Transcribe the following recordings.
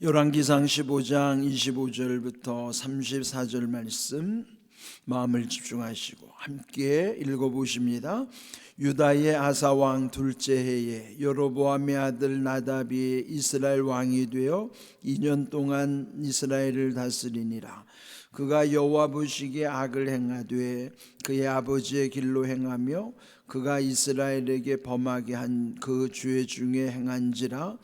열왕기상 15장 25절부터 34절 말씀 마음을 집중하시고 함께 읽어보십니다. 유다의 아사 왕 둘째 해에 여로보암의 아들 나답이 이스라엘 왕이 되어 2년 동안 이스라엘을 다스리니라. 그가 여호와 보시기에 악을 행하되 그의 아버지의 길로 행하며 그가 이스라엘에게 범하게 한 그 죄 중에 행한지라.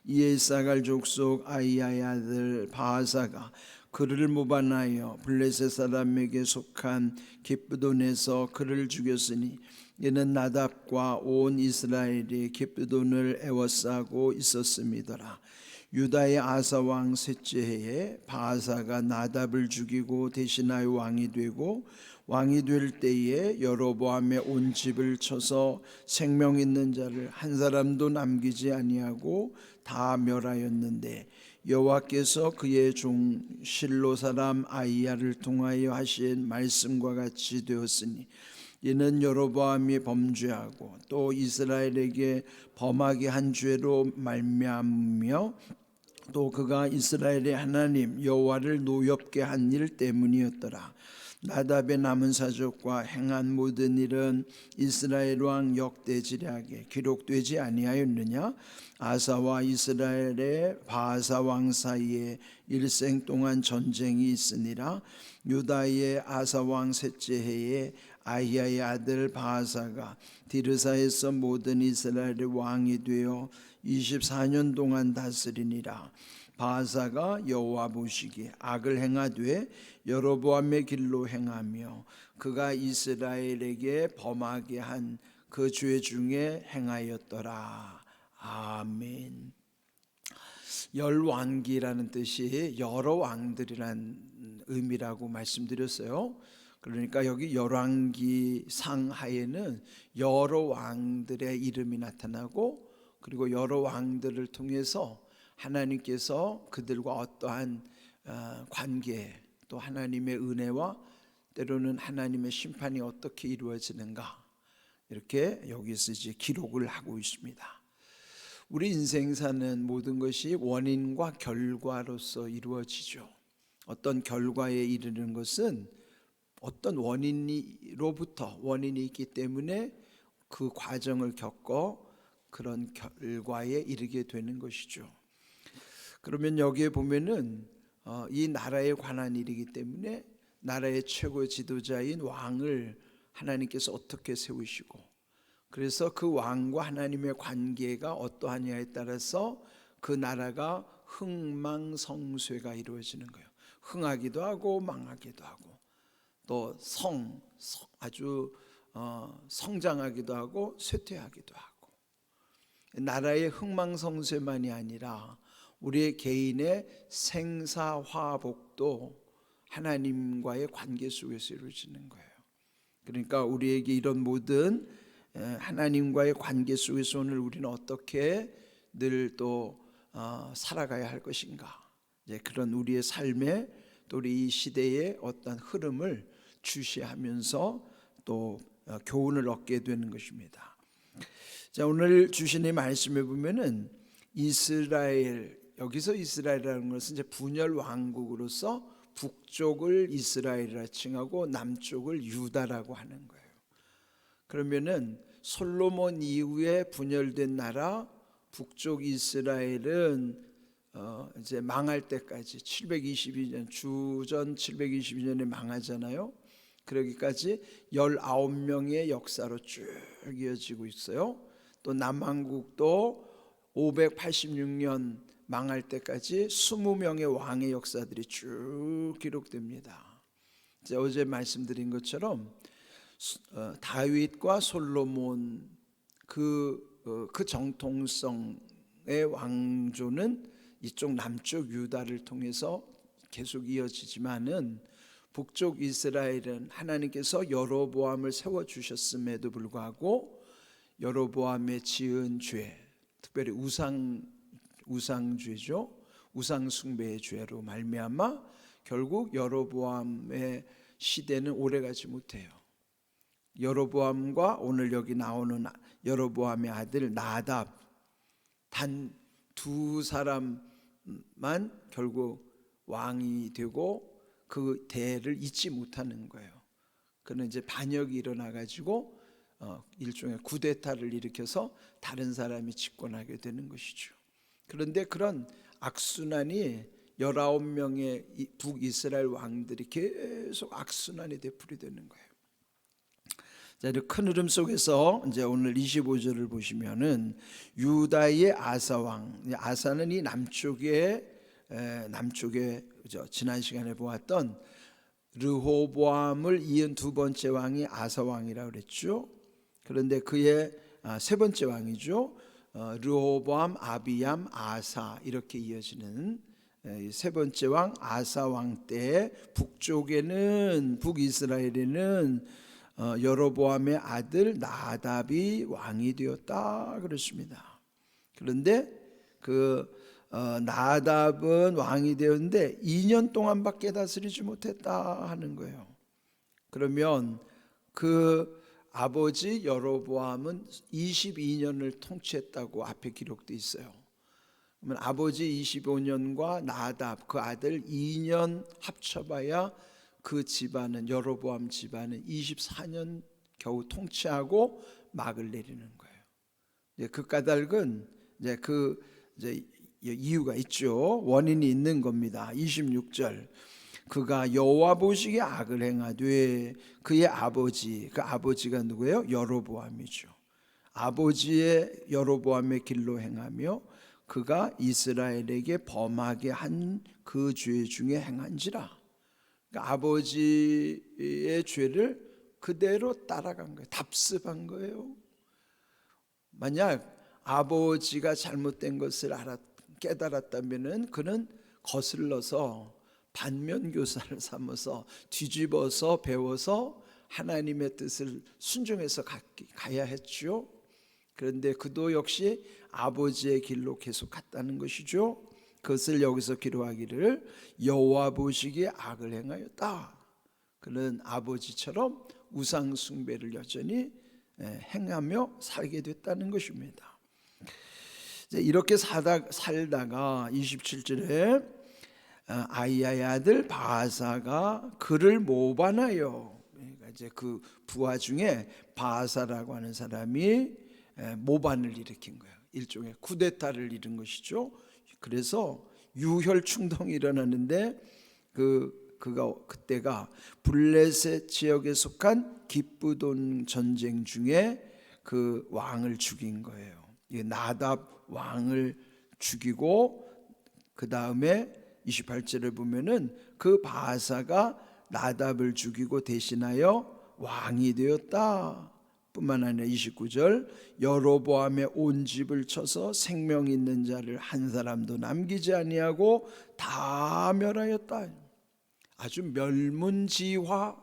이에 이사갈 족속 아이야의 아들 바하사가 그를 모반하여 블레셋 사람에게 속한 기브돈에서 그를 죽였으니 이는 나답과 온 이스라엘이 기브돈을 애워싸고 있었음이더라. 유다의 아사 왕 셋째 해에 바하사가 나답을 죽이고 대신하여 왕이 되고 왕이 될 때에 여로보암의 온 집을 쳐서 생명 있는 자를 한 사람도 남기지 아니하고 다 멸하였는데 여호와께서 그의 종 실로 사람 아이야를 통하여 하신 말씀과 같이 되었으니 이는 여로보암이 범죄하고 또 이스라엘에게 범하게 한 죄로 말미암으며 또 그가 이스라엘의 하나님 여호와를 노엽게 한 일 때문이었더라. 나답의 남은 사적과 행한 모든 일은 이스라엘 왕 역대지략에 기록되지 아니하였느냐? 아사와 이스라엘의 바하사 왕 사이에 일생 동안 전쟁이 있으니라. 유다의 아사 왕 셋째 해에 아히야의 아들 바하사가 디르사에서 모든 이스라엘의 왕이 되어 24년 동안 다스리니라. 바하사가 여호와 보시기에 악을 행하되 여로보암의 길로 행하며 그가 이스라엘에게 범하게 한 그 죄 중에 행하였더라. 아멘. 열왕기라는 뜻이 여러 왕들이란 의미라고 말씀드렸어요. 그러니까 여기 열왕기 상하에는 여러 왕들의 이름이 나타나고 그리고 여러 왕들을 통해서 하나님께서 그들과 어떠한 관계 또 하나님의 은혜와 때로는 하나님의 심판이 어떻게 이루어지는가 이렇게 여기서 이제 기록을 하고 있습니다. 우리 인생 사는 모든 것이 원인과 결과로서 이루어지죠. 어떤 결과에 이르는 것은 어떤 원인으로부터 원인이 있기 때문에 그 과정을 겪어 그런 결과에 이르게 되는 것이죠. 그러면 여기에 보면은 이 나라에 관한 일이기 때문에 나라의 최고 지도자인 왕을 하나님께서 어떻게 세우시고 그래서 그 왕과 하나님의 관계가 어떠하냐에 따라서 그 나라가 흥망성쇠가 이루어지는 거예요. 흥하기도 하고 망하기도 하고 또 아주 성장하기도 하고 쇠퇴하기도 하고 나라의 흥망성쇠만이 아니라 우리의 개인의 생사화복도 하나님과의 관계 속에서 이루어지는 거예요. 그러니까 우리에게 이런 모든 하나님과의 관계 속에서 오늘 우리는 어떻게 늘 또 살아가야 할 것인가 이제 그런 우리의 삶에 또 우리 이 시대의 어떤 흐름을 주시하면서 또 교훈을 얻게 되는 것입니다. 자, 오늘 주신 이 말씀에 보면은 이스라엘 여기서 이스라엘이라는 것은 이제 분열 왕국으로서 북쪽을 이스라엘이라 칭하고 남쪽을 유다라고 하는 거예요. 그러면은 솔로몬 이후에 분열된 나라 북쪽 이스라엘은 이제 망할 때까지 722년 주전 722년에 망하잖아요. 그러기까지 19명의 역사로 쭉 이어지고 있어요. 또 남한국도 586년 망할 때까지 20명의 왕의 역사들이 쭉 기록됩니다. 어제 말씀드린 것처럼 다윗과 솔로몬 그 정통성의 왕조는 이쪽 남쪽 유다를 통해서 계속 이어지지만은 북쪽 이스라엘은 하나님께서 여로보암을 세워주셨음에도 불구하고 여로보암의 지은 죄 특별히 우상죄죠. 우상숭배의 죄로 말미암아 결국 여로보암의 시대는 오래가지 못해요. 여로보암과 오늘 여기 나오는 여로보암의 아들 나답 단 두 사람 결국 왕이 되고 그 대를 잊지 못하는 거예요. 그는 이제 반역이 일어나 가지고 일종의 쿠데타를 일으켜서 다른 사람이 집권하게 되는 것이죠. 그런데 그런 악순환이 19명의 북이스라엘 왕들이 계속 악순환이 되풀이되는 거예요. 자, 이렇게 큰 흐름 속에서 이제 오늘 25절을 보시면은 유다의 아사 왕, 아사는 이 남쪽에 지난 시간에 보았던 르호보암을 이은 두 번째 왕이 아사 왕이라고 그랬죠. 그런데 그의 세 번째 왕이죠. 르호보암, 아비얌, 아사 이렇게 이어지는 세 번째 왕 아사 왕 때 북이스라엘에는 여로보암의 아들 나답이 왕이 되었다 그렇습니다. 그런데 나답은 왕이 되었는데 2년 동안밖에 다스리지 못했다 하는 거예요. 그러면 그 아버지 여로보암은 22년을 통치했다고 앞에 기록되어 있어요. 그러면 아버지 25년과 나답 그 아들 2년 합쳐봐야 그 집안은 여로보암 집안은 24년 겨우 통치하고 막을 내리는 거예요. 그 까닭은 이제 이유가 있죠. 원인이 있는 겁니다. 26절 그가 여호와 보시기에 악을 행하되 그의 아버지 그 아버지가 누구예요? 여로보암이죠. 아버지의 여로보암의 길로 행하며 그가 이스라엘에게 범하게 한 그 죄 중에 행한지라. 그러니까 아버지의 죄를 그대로 따라간 거예요. 답습한 거예요. 만약 아버지가 잘못된 것을 깨달았다면 그는 거슬러서 반면교사를 삼아서 뒤집어서 배워서 하나님의 뜻을 순종해서 가야 했죠. 그런데 그도 역시 아버지의 길로 계속 갔다는 것이죠. 그것을 여기서 기록하기를 여호와 보시기에 악을 행하였다. 그는 아버지처럼 우상 숭배를 여전히 행하며 살게 됐다는 것입니다. 이렇게 살다가 27절에 아이야의 아들 바하사가 그를 모반하여, 그러니까 이제 그 부하 중에 바하사라고 하는 사람이 모반을 일으킨 거예요. 일종의 쿠데타를 이룬 것이죠. 그래서 유혈 충동이 일어났는데 그때가 블레셋 지역에 속한 기브돈 전쟁 중에 그 왕을 죽인 거예요. 나답 왕을 죽이고 그 다음에 28절을 보면은 그 바하사가 나답을 죽이고 대신하여 왕이 되었다. 뿐만 아니라 29절 여로보암의 온 집을 쳐서 생명 있는 자를 한 사람도 남기지 아니하고 다 멸하였다. 아주 멸문지화,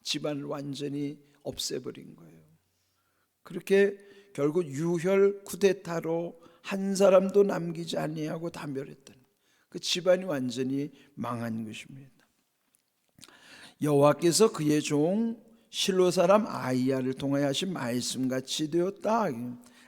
집안을 완전히 없애버린 거예요. 그렇게 결국 유혈 쿠데타로 한 사람도 남기지 아니하고 다 멸했다. 그 집안이 완전히 망한 것입니다. 여호와께서 그의 종 실로 사람 아이야를 통하여 하신 말씀같이 되었다.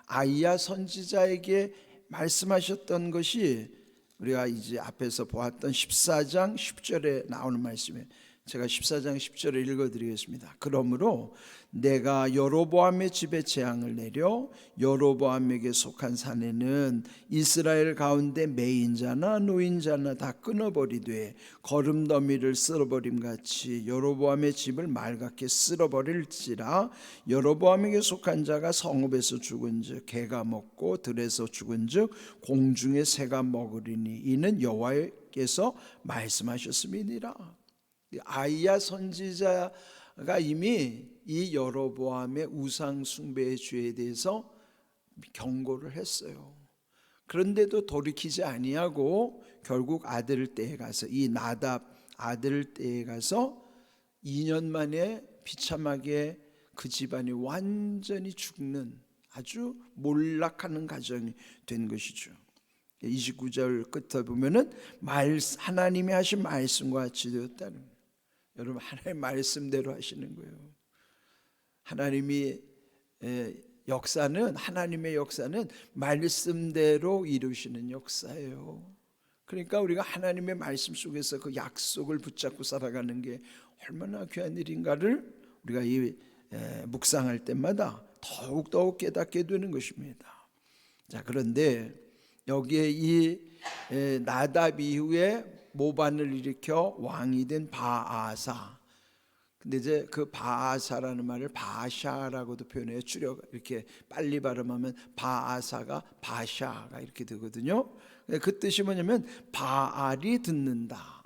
아이야 선지자에게 말씀하셨던 것이 우리가 이제 앞에서 보았던 14장 10절에 나오는 말씀이에요. 제가 14장 10절을 읽어드리겠습니다. 그러므로 내가 여로보암의 집에 재앙을 내려 여로보암에게 속한 산에는 이스라엘 가운데 매인자나 노인자나 다 끊어버리되 거름더미를 쓸어버림같이 여로보암의 집을 말갛게 쓸어버릴지라. 여로보암에게 속한 자가 성읍에서 죽은즉 개가 먹고 들에서 죽은즉 공중의 새가 먹으리니 이는 여호와께서 말씀하셨음이니라. 아이야 선지자가 이미 이 여로보암의 우상 숭배의 죄에 대해서 경고를 했어요. 그런데도 돌이키지 아니하고 결국 아들 떼에 가서 이 나답 아들 떼에 가서 2년 만에 비참하게 그 집안이 완전히 죽는 아주 몰락하는 가정이 된 것이죠. 29절 끝에 보면은 하나님이 하신 말씀과 같이 되었다는 거예요. 여러분, 하나님의 말씀대로 하시는 거예요. 하나님의 역사는 말씀대로 이루시는 역사예요. 그러니까 우리가 하나님의 말씀 속에서 그 약속을 붙잡고 살아가는 게 얼마나 귀한 일인가를 우리가 이 묵상할 때마다 더욱더욱 깨닫게 되는 것입니다. 자, 그런데 여기에 이 나답 이후에 모반을 일으켜 왕이 된 바아사. 근데 이제 그 바아사라는 말을 바샤라고도 표현해요. 줄여 이렇게 빨리 발음하면 바아사가 바샤가 이렇게 되거든요. 그 뜻이 뭐냐면 바알이 듣는다.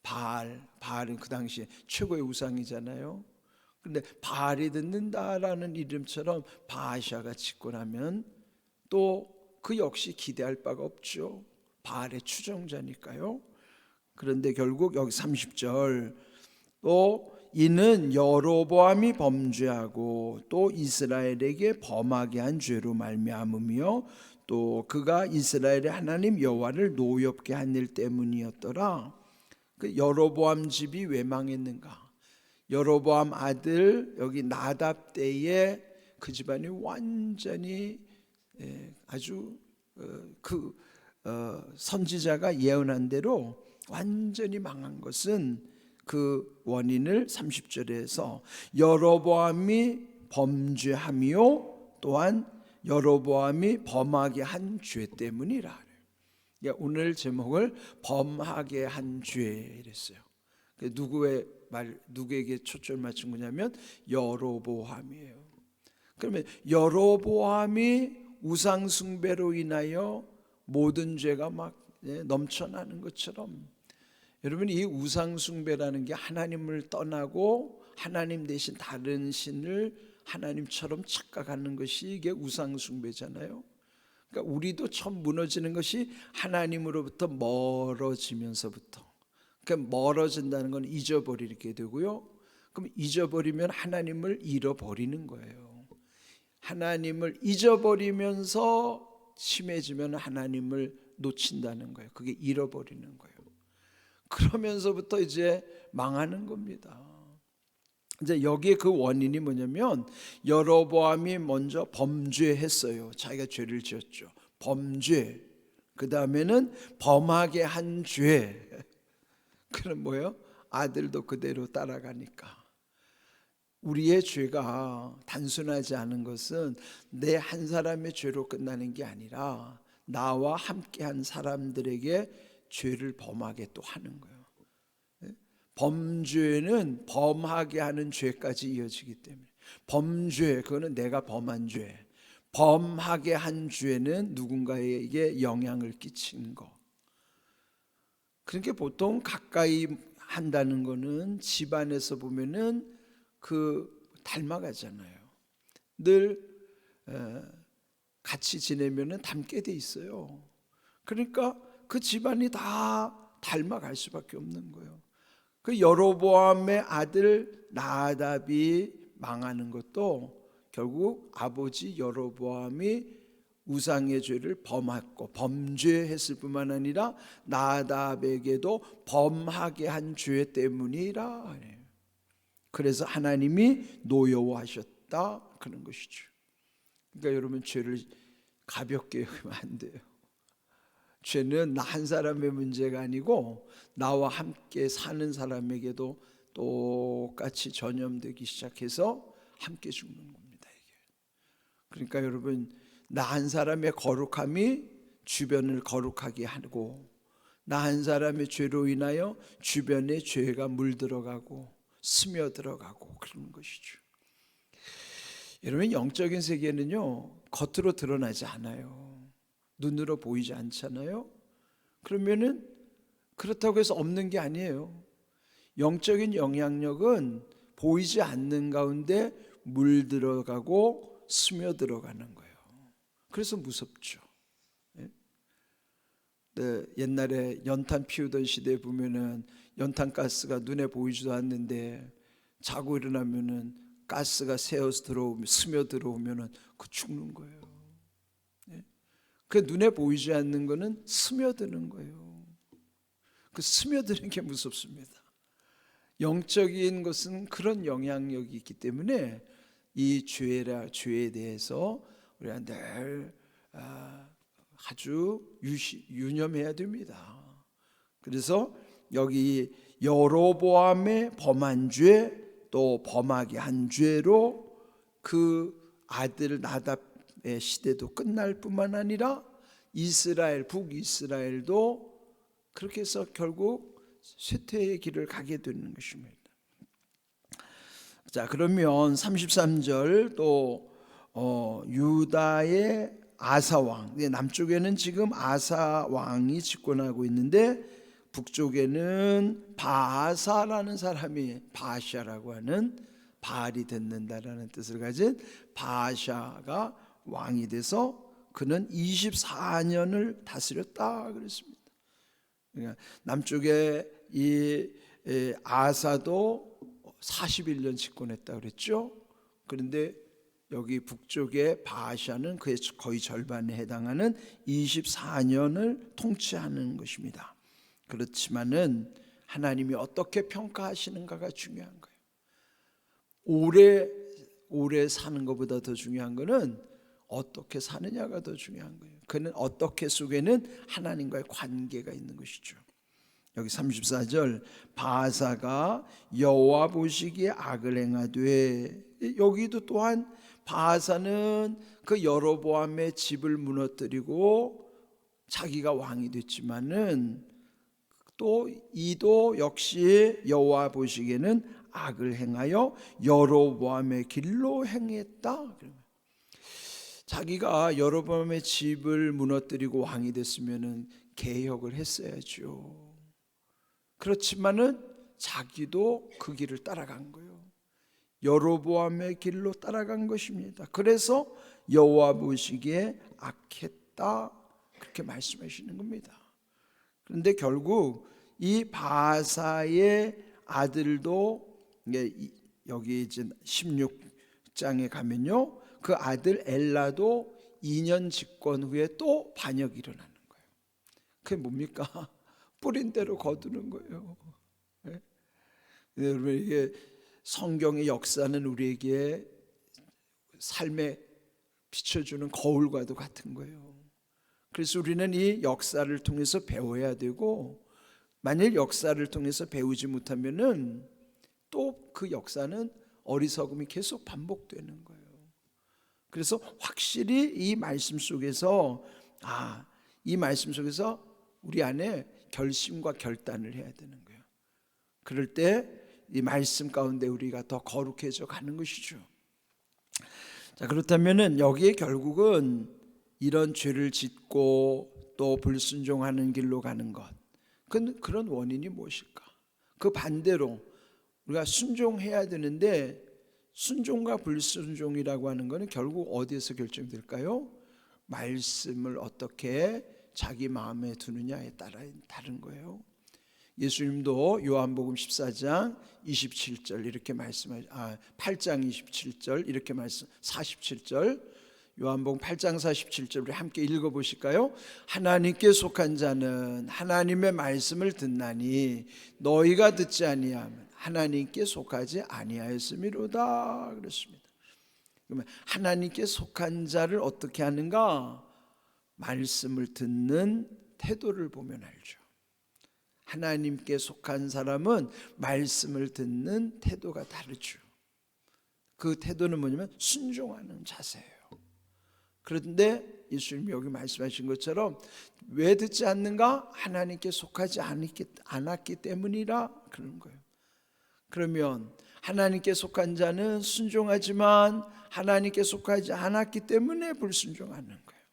바알은 그 당시에 최고의 우상이잖아요. 그런데 바알이 듣는다라는 이름처럼 바샤가 짓고 나면 또 그 역시 기대할 바가 없죠. 바알의 추종자니까요. 그런데 결국 여기 30절 또 이는 여로보암이 범죄하고 또 이스라엘에게 범하게 한 죄로 말미암으며 또 그가 이스라엘의 하나님 여호와를 노엽게 한 일 때문이었더라. 그 여로보암 집이 왜 망했는가? 여로보암 아들 여기 나답 때에 그 집안이 완전히 아주 선지자가 예언한 대로 완전히 망한 것은 그 원인을 30절에서 여로보암이 범죄하며 또한 여로보암이 범하게 한 죄 때문이라. 오늘 제목을 범하게 한 죄 이랬어요. 누구에게 초점 맞춘 거냐면 여로보암이에요. 그러면 여로보암이 우상 숭배로 인하여 모든 죄가 막 넘쳐나는 것처럼 여러분 이 우상 숭배라는 게 하나님을 떠나고 하나님 대신 다른 신을 하나님처럼 착각하는 것이 이게 우상 숭배잖아요. 그러니까 우리도 처음 무너지는 것이 하나님으로부터 멀어지면서부터. 그러니까 멀어진다는 건 잊어버리게 되고요. 그럼 잊어버리면 하나님을 잃어버리는 거예요. 하나님을 잊어버리면서 심해지면 하나님을 놓친다는 거예요. 그게 잃어버리는 거예요. 그러면서부터 이제 망하는 겁니다. 이제 여기에 그 원인이 뭐냐면 여로보암이 먼저 범죄했어요. 자기가 죄를 지었죠. 범죄. 그 다음에는 범하게 한 죄. 그럼 뭐예요? 아들도 그대로 따라가니까. 우리의 죄가 단순하지 않은 것은 내 한 사람의 죄로 끝나는 게 아니라 나와 함께한 사람들에게 죄를 범하게 또 하는 거예요. 범죄는 범하게 하는 죄까지 이어지기 때문에 범죄 그거는 내가 범한 죄, 범하게 한 죄는 누군가에게 영향을 끼치는 거. 그러니까 보통 가까이 한다는 거는 집안에서 보면은 닮아가잖아요. 늘 같이 지내면은 닮게 돼 있어요. 그러니까 그 집안이 다 닮아갈 수밖에 없는 거예요. 그 여로보암의 아들 나답이 망하는 것도 결국 아버지 여로보암이 우상의 죄를 범했고 범죄했을 뿐만 아니라 나답에게도 범하게 한 죄 때문이라. 그래서 하나님이 노여워하셨다 그런 것이죠. 그러니까 여러분 죄를 가볍게 여기면 안 돼요. 죄는 나 한 사람의 문제가 아니고 나와 함께 사는 사람에게도 똑같이 전염되기 시작해서 함께 죽는 겁니다. 이게. 그러니까 여러분 나 한 사람의 거룩함이 주변을 거룩하게 하고 나 한 사람의 죄로 인하여 주변에 죄가 물들어가고 스며들어가고 그런 것이죠. 여러분 영적인 세계는요 겉으로 드러나지 않아요. 눈으로 보이지 않잖아요. 그러면은 그렇다고 해서 없는 게 아니에요. 영적인 영향력은 보이지 않는 가운데 물들어가고 스며들어가는 거예요. 그래서 무섭죠. 네, 옛날에 연탄 피우던 시대에 보면은 연탄 가스가 눈에 보이지도 않는데 자고 일어나면은 가스가 새어서 들어오면 스며 들어오면은 그 죽는 거예요. 그 눈에 보이지 않는 거는 스며드는 거예요. 그 스며드는 게 무섭습니다. 영적인 것은 그런 영향력이 있기 때문에 이 죄에 대해서 우리가 늘 아주 유념해야 됩니다. 그래서 여기 여로보암의 범한 죄, 또 범하게 한 죄로 그 아들 나답의 시대도 끝날 뿐만 아니라 이스라엘, 북이스라엘도 그렇게 해서 결국 쇠퇴의 길을 가게 되는 것입니다. 자, 그러면 33절 또 유다의 아사왕, 남쪽에는 지금 아사왕이 집권하고 있는데 북쪽에는 바아사라는 사람이, 바샤라고 하는 바알이 듣는다라는 뜻을 가진 바샤가 왕이 돼서 그는 24년을 다스렸다 그랬습니다. 그러니까 남쪽에 이 아사도 41년 집권했다 그랬죠. 그런데 여기 북쪽의 바샤는 그의 거의 절반에 해당하는 24년을 통치하는 것입니다. 그렇지만은 하나님이 어떻게 평가하시는가가 중요한 거예요. 오래 사는 것보다 더 중요한 거는 어떻게 사느냐가 더 중요한 거예요. 그는 어떻게 속에는 하나님과의 관계가 있는 것이죠. 여기 34절 바사가 여호와 보시기에 악을 행하되, 여기도 또한 바사는 그 여로보암의 집을 무너뜨리고 자기가 왕이 됐지만은 또 이도 역시 여호와 보시기에는 악을 행하여 여로보암의 길로 행했다. 자기가 여로보암의 집을 무너뜨리고 왕이 됐으면은 개혁을 했어야죠. 그렇지만은 자기도 그 길을 따라간 거예요. 여로보암의 길로 따라간 것입니다. 그래서 여호와 보시기에 악했다, 그렇게 말씀하시는 겁니다. 그런데 결국 이 바사의 아들도, 여기 이제 16장에 가면요, 그 아들 엘라도 2년 집권 후에 또 반역이 일어나는 거예요. 그게 뭡니까? 뿌린 대로 거두는 거예요. 네? 여러분, 이게 성경의 역사는 우리에게 삶에 비춰주는 거울과도 같은 거예요. 그래서 우리는 이 역사를 통해서 배워야 되고, 만일 역사를 통해서 배우지 못하면은 또 그 역사는 어리석음이 계속 반복되는 거예요. 그래서 확실히 이 말씀 속에서 이 말씀 속에서 우리 안에 결심과 결단을 해야 되는 거예요. 그럴 때 이 말씀 가운데 우리가 더 거룩해져 가는 것이죠. 자, 그렇다면은 여기에 결국은 이런 죄를 짓고 또 불순종하는 길로 가는 것, 그런 원인이 무엇일까? 그 반대로 우리가 순종해야 되는데, 순종과 불순종이라고 하는 것은 결국 어디에서 결정될까요? 말씀을 어떻게 자기 마음에 두느냐에 따라 다른 거예요. 예수님도 요한복음 14장 27절 이렇게 말씀하시, 8장 27절 이렇게 말씀, 47절, 요한복음 8장 47절 우리 함께 읽어보실까요? 하나님께 속한 자는 하나님의 말씀을 듣나니 너희가 듣지 아니하면 하나님께 속하지 아니하였음이로다 그랬습니다. 그러면 하나님께 속한 자를 어떻게 하는가? 말씀을 듣는 태도를 보면 알죠. 하나님께 속한 사람은 말씀을 듣는 태도가 다르죠. 그 태도는 뭐냐면 순종하는 자세예요. 그런데 예수님이 여기 말씀하신 것처럼 왜 듣지 않는가? 하나님께 속하지 않았기 때문이라 그런 거예요. 그러면 하나님께 속한 자는 순종하지만 하나님께 속하지 않았기 때문에 불순종하는 거예요.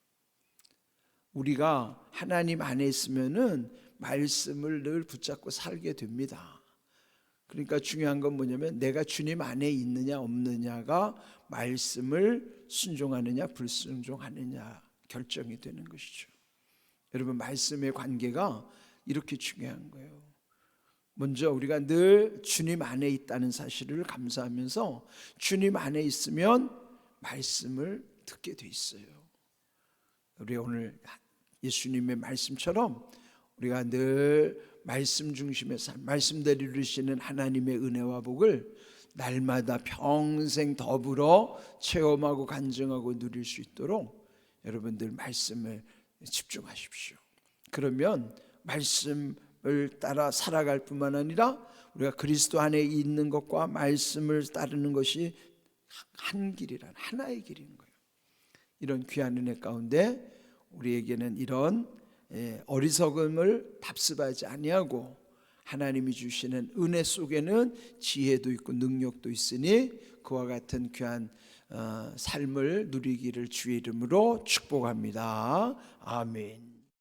우리가 하나님 안에 있으면은 말씀을 늘 붙잡고 살게 됩니다. 그러니까 중요한 건 뭐냐면 내가 주님 안에 있느냐 없느냐가 말씀을 순종하느냐 불순종하느냐 결정이 되는 것이죠. 여러분, 말씀의 관계가 이렇게 중요한 거예요. 먼저 우리가 늘 주님 안에 있다는 사실을 감사하면서 주님 안에 있으면 말씀을 듣게 돼 있어요. 우리 오늘 예수님의 말씀처럼 우리가 늘 말씀 중심의 삶, 말씀대로 이루시는 하나님의 은혜와 복을 날마다 평생 더불어 체험하고 간증하고 누릴 수 있도록 여러분들 말씀을 집중하십시오. 그러면 말씀을 따라 살아갈 뿐만 아니라 우리가 그리스도 안에 있는 것과 말씀을 따르는 것이 한 길이란 하나의 길인 거예요. 이런 귀한 은혜 가운데 우리에게는 이런 어리석음을 답습하지 아니하고 하나님이 주시는 은혜 속에는 지혜도 있고 능력도 있으니 그와 같은 귀한 삶을 누리기를 주의 이름으로 축복합니다. 아멘.